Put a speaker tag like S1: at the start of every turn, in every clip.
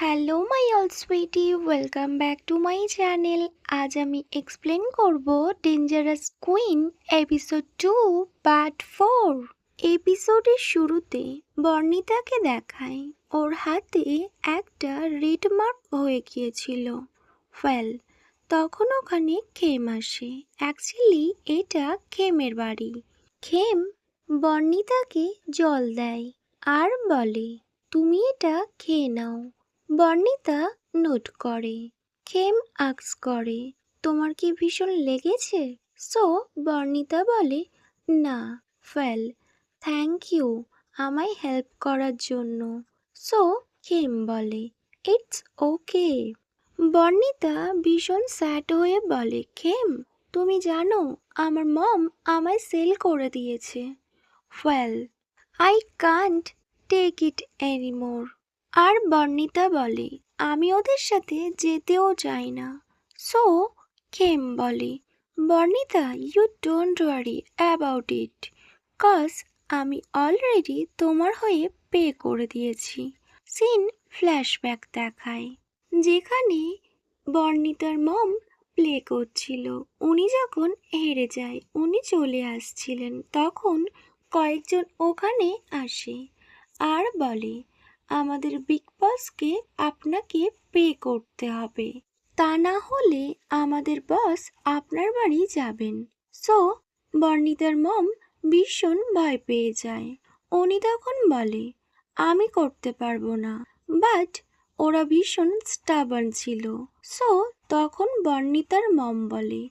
S1: Hello my all sweetie, welcome back to my channel. আজ আমি explain করব dangerous queen episode 2 part 4। এপিসোডের শুরুতে বর্ণিতাকে দেখায় ওর হাতে একটা রেড মার্ক হয়ে গিয়েছিল। ওয়েল, তখন ওখানে খেম আসে। অ্যাকচুয়ালি এটা খেমের বাড়ি। খেম বর্ণিতাকে জল দেয় আর বলে, তুমি এটা খেয়ে নাও। বর্ণিতা নোট করে। খেম আস্ক করে, তোমার কি ভীষণ লেগেছে? সো বর্ণিতা বলে, না। ওয়েল, থ্যাংক ইউ আমায় হেল্প করার জন্য। সো খেম বলে, ইটস ওকে। বর্ণিতা ভীষণ স্যাড হয়ে বলে, খেম তুমি জানো আমার মম আমায় সেল করে দিয়েছে। Well, I can't take it anymore. আর বর্ণিতা বলে, আমি ওদের সাথে যেতেও চাই না। সো খেম বলে, Barnita you don't worry about it, cause আমি অলরেডি তোমার হয়ে পে করে দিয়েছি। সিন ফ্ল্যাশব্যাক দেখায়, যেখানে বর্ণিতার মম প্লে করছিল। উনি যখন হেরে যায়, উনি চলে আসছিলেন, তখন কয়েকজন ওখানে আসে আর বলে, আমাদের বিগ বসকে আপনাকে পে করতে হবে, তা না হলে আমাদের বস আপনার বাড়ি যাবেন। সো বর্ণিতার মম ভীষণ ভয় পেয়ে যায়। উনি তখন বলে, আমি করতে পারবো না। বাট ওরা ভীষণ স্টাবার্ন ছিল। সো তখন বর্ণিতার মম বলে,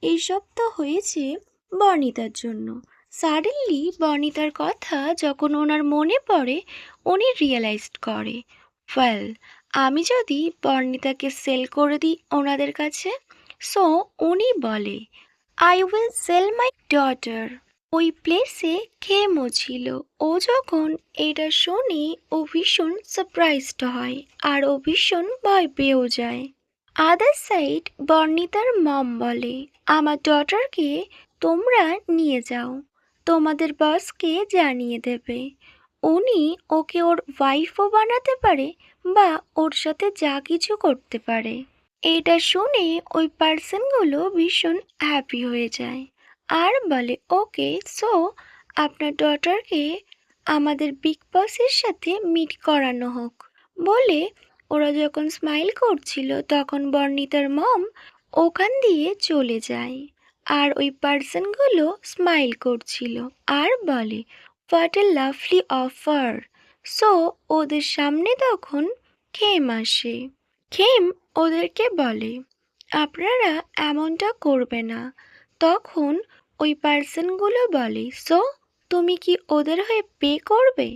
S1: এইসব তো হয়েছে বর্ণিতার জন্য। সাডেনলি বর্ণিতার কথা যখন ওনার মনে পড়ে, উনি রিয়েলাইজড করে, ওয়েল, আমি যদি বর্ণিতাকে সেল করে দিই ওনাদের কাছে। সো উনি বলে, I will sell my daughter. ওই প্লেসে খেমও ছিল। ও যখন এটা শোনে, ও ভীষণ সারপ্রাইজড হয় আর ও ভীষণ ভয় পেয়েও যায়। আদার সাইড বর্ণিতার মম বলে, আমার ডটারকে তোমরা নিয়ে যাও, তোমাদের বসকে জানিয়ে দেবে। উনি ওকে ওর ওয়াইফও বানাতে পারে বা ওর সাথে যা কিছু করতে পারে। এটা শুনে ওই পার্সনগুলো ভীষণ হ্যাপি হয়ে যায় আর বলে, ওকে, সো আপনার ডটারকে আমাদের বিগ বসের সাথে মিট করানো হোক। বলে ওরা যখন স্মাইল করছিল, তখন বর্ণিতার মম ওখান দিয়ে চলে যায় আর ওই পার্সনগুলো স্মাইল করছিল আর বলে, what a lovely offer. So ওদের সামনে তখন খেম আসে। খেম ওদেরকে বলে, আপনারা এমনটা করবে না। তখন ওই পার্সনগুলো বলে, সো তুমি কি ওদের হয়ে পে করবে?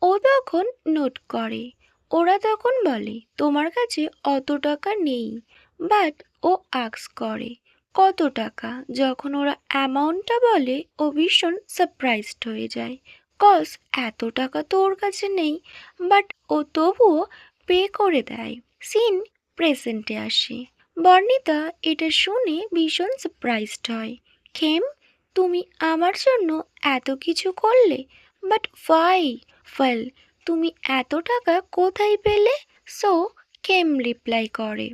S1: ও তখন নোট করে। ওরা তখন বলে, তোমার কাছে অত টাকা নেই। বাট ও আস্ক করে, কত টাকা? যখন ওরা অ্যামাউন্টটা বলে, ও ভীষণ সারপ্রাইজড হয়ে যায়, কজ এত টাকা তো ওর কাছে নেই। বাট ও তবুও পে করে দেয়। সিন প্রেজেন্টে আসে। বর্ণিতা এটা শুনে ভীষণ সারপ্রাইজড হয়। খেম, তুমি আমার জন্য এত কিছু করলে, বাট ওয়াই? ওয়েল, তুমি এত টাকা কোথায় পেলে? সো খেম রিপ্লাই করে,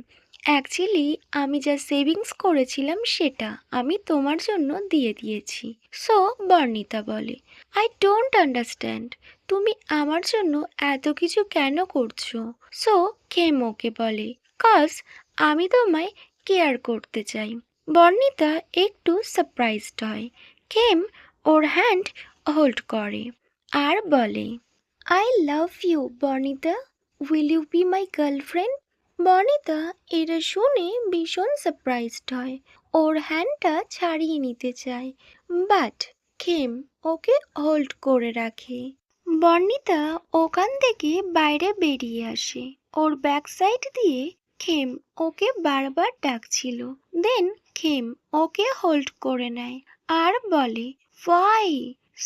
S1: অ্যাকচুয়ালি আমি যা সেভিংস করেছিলাম সেটা আমি তোমার জন্য দিয়ে দিয়েছি। সো বর্ণিতা বলে, আই ডোন্ট আন্ডারস্ট্যান্ড, তুমি আমার জন্য এত কিছু কেন করছো? সো খেম ওকে বলে, কজ আমি তোমায় কেয়ার করতে চাই। বর্ণিতা একটু সারপ্রাইজড হয়। খেম ওর হ্যান্ড হোল্ড করে আর বলে, I love you Barnita, will you be my girlfriend? Barnita এটা শুনে ভীষণ সারপ্রাইজড হয়। ওর হ্যান্ডটা ছাড়িয়ে নিতে চায়, বাট খেম ওকে হোল্ড করে রাখে। বর্ণিতা ওখান থেকে বাইরে বেরিয়ে আসে। ওর ব্যাক সাইড দিয়ে খেম ওকে বারবার ডাকছিল। দেন খেম ওকে হোল্ড করে নেয় আর বলে, ওয়াই?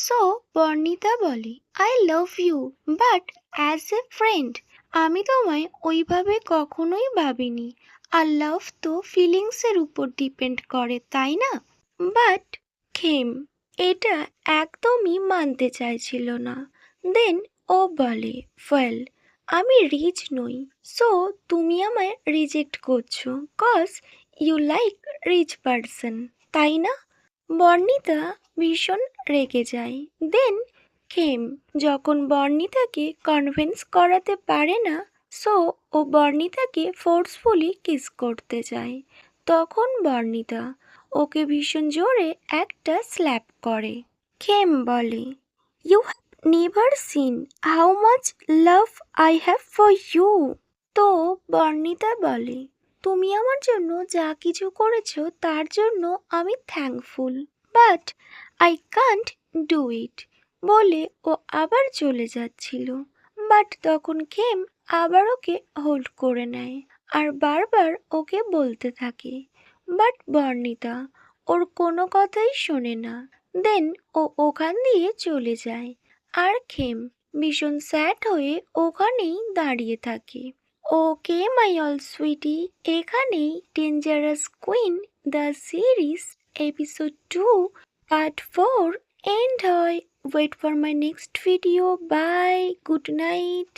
S1: সো বর্ণিতা বলে, I love you, but as a friend. আমি তোমায় ওইভাবে কখনোই ভাবিনি। আর লাভ তো ফিলিংসের উপর ডিপেন্ড করে, তাই না? বাট খেম এটা একদমই মানতে চাইছিল না। দেন ও বলে, ওয়েল, আমি রিচ নই, সো তুমি আমায় রিজেক্ট করছো cause you like rich person, তাই না? বর্ণিতা ভীষণ রেগে যায়। দেন খেম যখন বর্ণিতাকে কনভিন্স করাতে পারে না, সো ও বর্ণিতাকে ফোর্সফুলি কিস করতে যায়। তখন বর্ণিতা ওকে ভীষণ জোরে একটা স্ল্যাপ করে। খেম বলে, you have never seen how much love I have for you. তো বর্ণিতা বলে, তুমি আমার জন্য যা কিছু করেছো তার জন্য আমি thankful, but I can't do it বলে ও আবার চলে যাচ্ছিল। বাট তখন খেম আবার ওকে হোল্ড করে নেয় আর বারবার ওকে বলতে থাকে, বাট বর্ণিতা ওর কোনো কথাই শোনে না। দেন ও ওখান দিয়ে চলে যায় আর খেম ভীষণ স্যাড হয়ে ওখানেই দাঁড়িয়ে থাকে। ওকে মাই অল সুইটি, এখানেই dangerous queen the series episode 2 part 4 end হয়। Wait for my next video. Bye, good night.